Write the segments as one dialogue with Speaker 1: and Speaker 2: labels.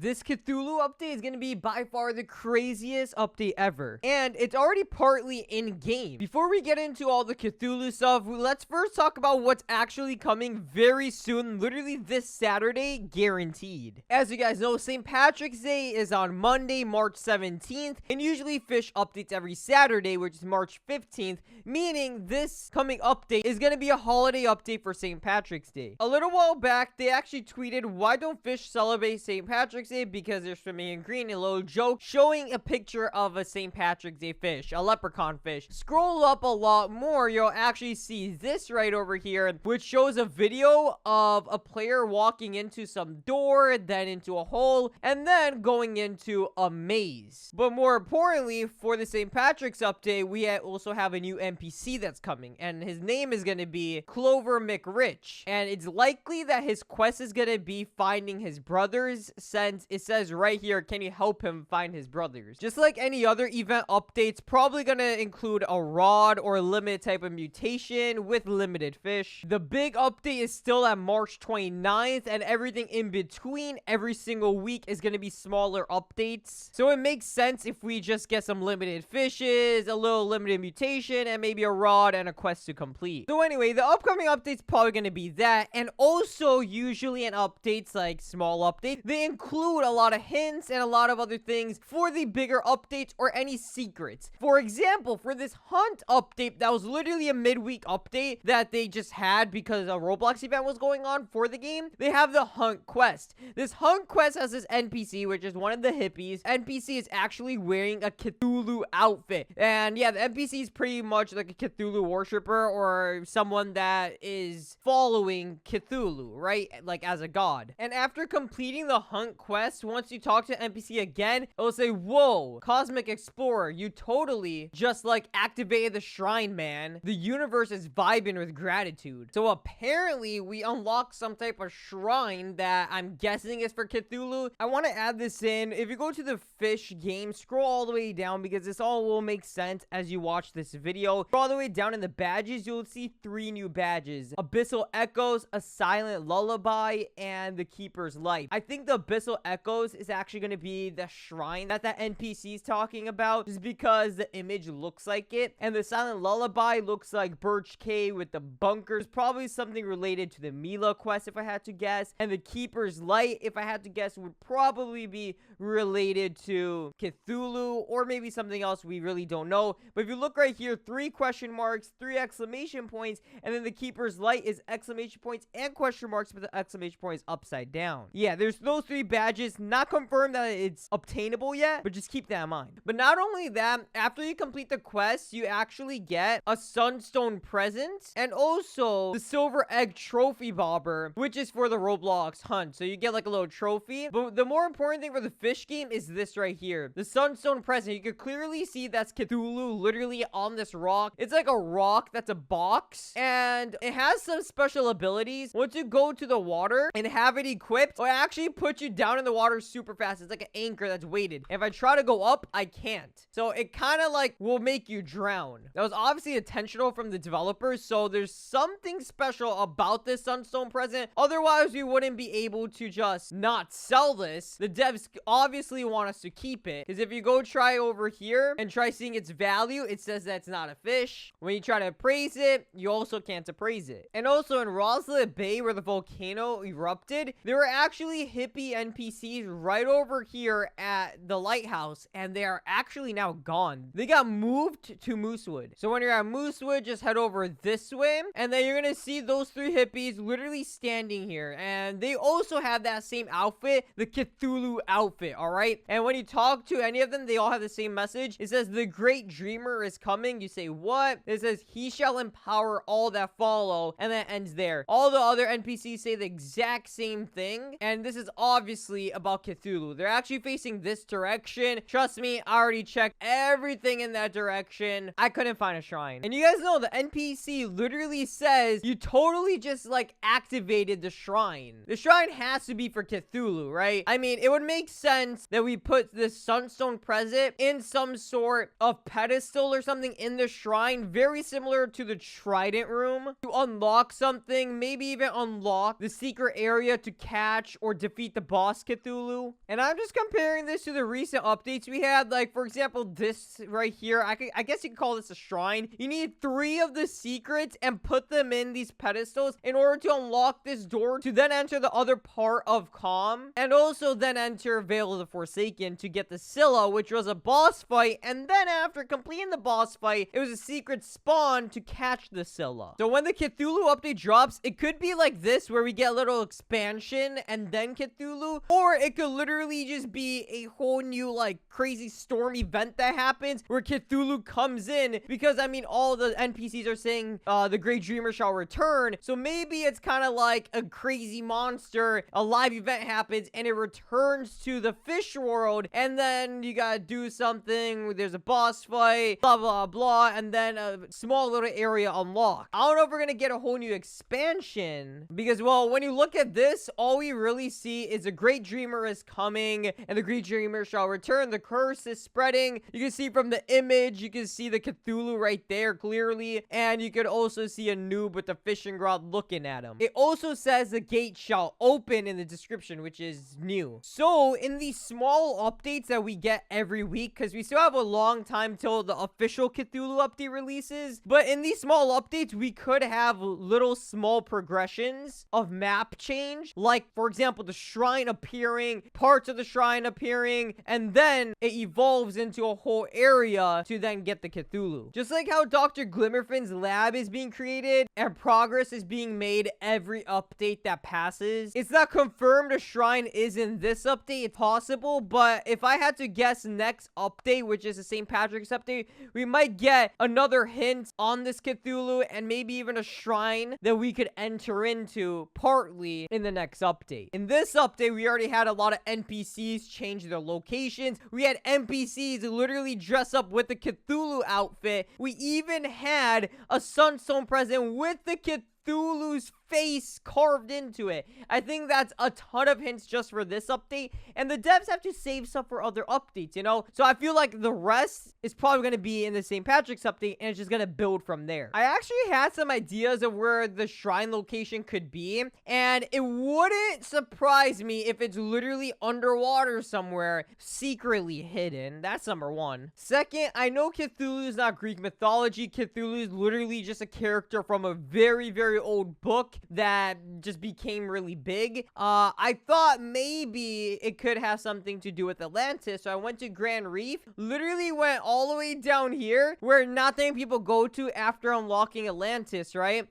Speaker 1: this Cthulhu update is going to be by far the craziest update ever. And it's already partly in-game. Before we get into all the Cthulhu stuff, let's first talk about what's actually coming very soon, literally this Saturday, guaranteed. As you guys know, St. Patrick's Day is on Monday, March 17th, and usually Fish updates every Saturday, which is March 15th, meaning this coming update is going to be a holiday update for St. Patrick's Day. A little while back, they actually tweeted, why don't fish celebrate St. Patrick's Day? Because they're swimming in green, a little joke showing a picture of a St. Patrick's Day fish, a leprechaun fish. Scroll up a lot more, you'll actually see this right over here, which shows a video of a player walking into some door, then into a hole, and then going into a maze. But more importantly, for the St. Patrick's update, we also have a new NPC that's coming, and his name is going to be Clover McRich, and it's likely that his quest is going to be finding his brothers, since it says right here, can you help him find his brothers? Just like any other event updates, probably going to include a rod or a limited type of mutation with limited fish. The big update is still at March 29th, and everything in between every single week is going to be smaller updates. So it makes sense if we just get some limited fishes, a little limited mutation, and maybe a rod and a quest to complete. So anyway, the upcoming update's probably going to be that, and also usually in updates, like small updates, they include a lot of hints and a lot of other things for the bigger updates or any secrets. For example, for this hunt update, that was literally a midweek update that they just had because a Roblox event was going on for the game. They have the hunt quest. This hunt quest has this NPC, which is one of the hippies. NPC is actually wearing a Cthulhu outfit. And yeah, the NPC is pretty much like a Cthulhu worshiper or someone that is following Cthulhu, right? Like as a god. And after completing the hunt quest, once you talk to NPC again, it will say, whoa, Cosmic Explorer, you totally just like activated the shrine, man. The universe is vibing with gratitude. So apparently we unlock some type of shrine that I'm guessing is for Cthulhu. I want to add this in. If you go to the Fish game, scroll all the way down because this all will make sense as you watch this video. Scroll all the way down in the badges, you'll see 3 new badges: Abyssal Echoes, a Silent Lullaby, and the Keeper's Light. I think the Abyssal Echoes is actually going to be the shrine that NPC is talking about, just because the image looks like it, and the Silent Lullaby looks like Birch Cave with the bunkers, probably something related to the Mila quest if I had to guess, and the Keeper's Light, if I had to guess, would probably be related to Cthulhu or maybe something else we really don't know. But if you look right here, 3 question marks, 3 exclamation points, and then the Keeper's Light is exclamation points and question marks, but the exclamation point is upside down. Yeah, there's those 3 badges. Not confirmed that it's obtainable yet, but just keep that in mind. But not only that, after you complete the quest, you actually get a Sunstone present and also the Silver Egg Trophy Bobber, which is for the Roblox hunt. So you get like a little trophy. But the more important thing for the Fish game is this right here, the Sunstone present. You can clearly see that's Cthulhu literally on this rock. It's like a rock that's a box, and it has some special abilities. Once you go to the water and have it equipped, it'll actually put you down in the water super fast. It's like an anchor that's weighted. If I try to go up, I can't. So it kind of like will make you drown. That was obviously intentional from the developers, so there's something special about this Sunstone present. Otherwise, we wouldn't be able to just not sell this. The devs obviously want us to keep it, because if you go try over here and try seeing its value, it says that's not a fish. When you try to appraise it, you also can't appraise it. And also in Roslet Bay, where the volcano erupted, there were actually hippie NPCs right over here at the lighthouse, and they are actually now gone. They got moved to Moosewood. So when you're at Moosewood, just head over this way, and then you're gonna see those 3 hippies literally standing here, and they also have that same outfit, the Cthulhu outfit, all right? And when you talk to any of them, they all have the same message. It says the great dreamer is coming. You say what? It says he shall empower all that follow, and that ends there. All the other NPCs say the exact same thing, and this is obviously about Cthulhu. They're actually facing this direction. Trust me, I already checked everything in that direction. I couldn't find a shrine. And you guys know the NPC literally says you totally just like activated the shrine. The shrine has to be for Cthulhu, right? I mean, it would make sense that we put this Sunstone present in some sort of pedestal or something in the shrine, very similar to the Trident room, to unlock something, maybe even unlock the secret area to catch or defeat the boss Cthulhu. And I'm just comparing this to the recent updates we had. Like, for example, this right here. I guess you could call this a shrine. You need 3 of the secrets and put them in these pedestals in order to unlock this door to then enter the other part of Calm. And also then enter Veil of the Forsaken to get the Scylla, which was a boss fight. And then after completing the boss fight, it was a secret spawn to catch the Scylla. So when the Cthulhu update drops, it could be like this, where we get a little expansion and then Cthulhu, or it could literally just be a whole new like crazy storm event that happens where Cthulhu comes in, because I mean all the NPCs are saying the Great Dreamer shall return, so maybe it's kind of like a crazy monster, a live event happens and it returns to the fish world, and then you gotta do something, there's a boss fight, blah blah blah, and then a small little area unlocked. I don't know if we're gonna get a whole new expansion, because well, when you look at this, all we really see is a Great Dreamer is coming and the Great Dreamer shall return. The curse is spreading. You can see from the image, you can see the Cthulhu right there clearly, and you could also see a noob with a fishing rod looking at him. It also says the gate shall open in the description, which is new. So in these small updates that we get every week, because we still have a long time till the official Cthulhu update releases, but in these small updates we could have little small progressions of map change, like for example the shrine appearing, parts of the shrine appearing, and then it evolves into a whole area to then get the Cthulhu. Just like how Dr. Glimmerfin's lab is being created and progress is being made every update that passes. It's not confirmed a shrine is in this update. It's possible, but if I had to guess, next update, which is the St. Patrick's update, we might get another hint on this Cthulhu and maybe even a shrine that we could enter into partly in the next update. In this update, we already had a lot of NPCs change their locations. We had NPCs literally dress up with the Cthulhu outfit. We even had a Sunstone present with the Cthulhu's face carved into it. I think that's a ton of hints just for this update, and the devs have to save stuff for other updates, you know? So I feel like the rest is probably going to be in the St. Patrick's update, and it's just going to build from there. I actually had some ideas of where the shrine location could be, and it wouldn't surprise me if it's literally underwater somewhere, secretly hidden. That's number one. Second, I know Cthulhu is not Greek mythology. Cthulhu is literally just a character from a very, very old book that just became really big. I thought maybe it could have something to do with Atlantis, so I went to Grand Reef, literally went all the way down here where not many people go to after unlocking Atlantis, right?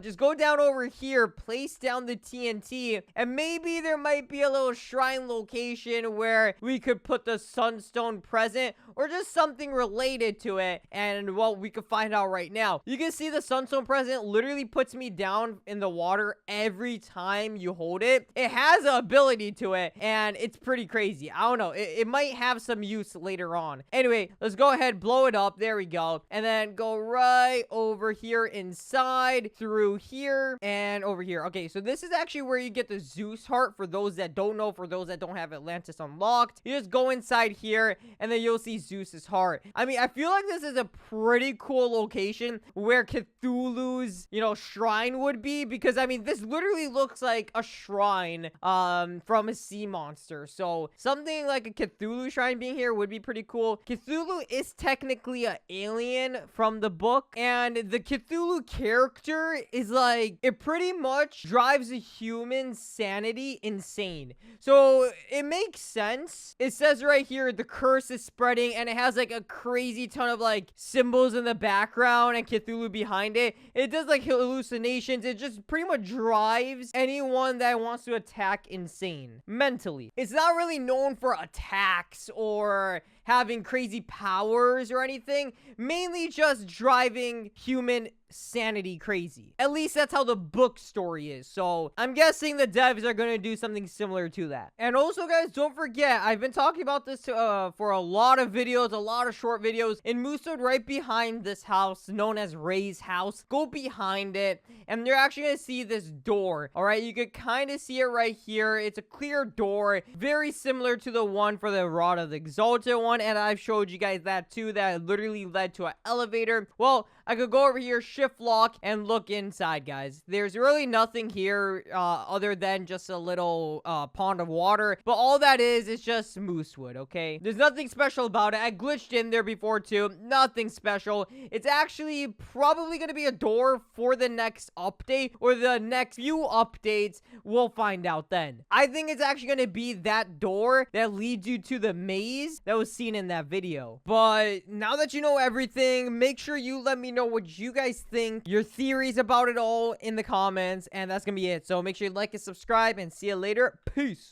Speaker 1: Just go down over here, place down the TNT, and maybe there might be a little shrine location where we could put the Sunstone present or just something related to it, and well, we could find out right now. You can see the Sunstone present literally puts me down in the water every time you hold it. It has an ability to it, and it's pretty crazy. I don't know. It might have some use later on. Anyway, let's go ahead, blow it up. There we go. And then go right over here inside, through here, and over here. Okay, so this is actually where you get the Zeus heart, for those that don't know, for those that don't have Atlantis unlocked. You just go inside here, and then you'll see Zeus's heart. I mean, I feel like this is a pretty cool location where Cthulhu's, you know, shrine would be, because I mean, this literally looks like a shrine from a sea monster. So something like a Cthulhu shrine being here would be pretty cool. Cthulhu is technically an alien from the book, and the Cthulhu character is like, it pretty much drives a human's sanity insane. So it makes sense. It says right here, the curse is spreading, and it has like a crazy ton of like symbols in the background and Cthulhu behind it. It does like hallucinations. It just pretty much drives anyone that wants to attack insane mentally. It's not really known for attacks or having crazy powers or anything, mainly just driving human sanity crazy. At least that's how the book story is. So I'm guessing the devs are going to do something similar to that. And also, guys, don't forget, I've been talking about this for a lot of videos, a lot of short videos. In Moosewood, right behind this house, known as Ray's house, go behind it, and you're actually going to see this door. All right, you could kind of see it right here. It's a clear door, very similar to the one for the Rod of the Exalted one, and I've showed you guys that too, that literally led to an elevator. Well, I could go over here, shift shift lock and look inside, guys. There's really nothing here other than just a little pond of water, but all that is just moose wood, okay? There's nothing special about it. I glitched in there before too. Nothing special. It's actually probably gonna be a door for the next update or the next few updates. We'll find out then. I think it's actually gonna be that door that leads you to the maze that was seen in that video. But now that you know everything, make sure you let me know what you guys think, your theories about it all in the comments, and that's gonna be it. So make sure you like and subscribe, and see you later. Peace.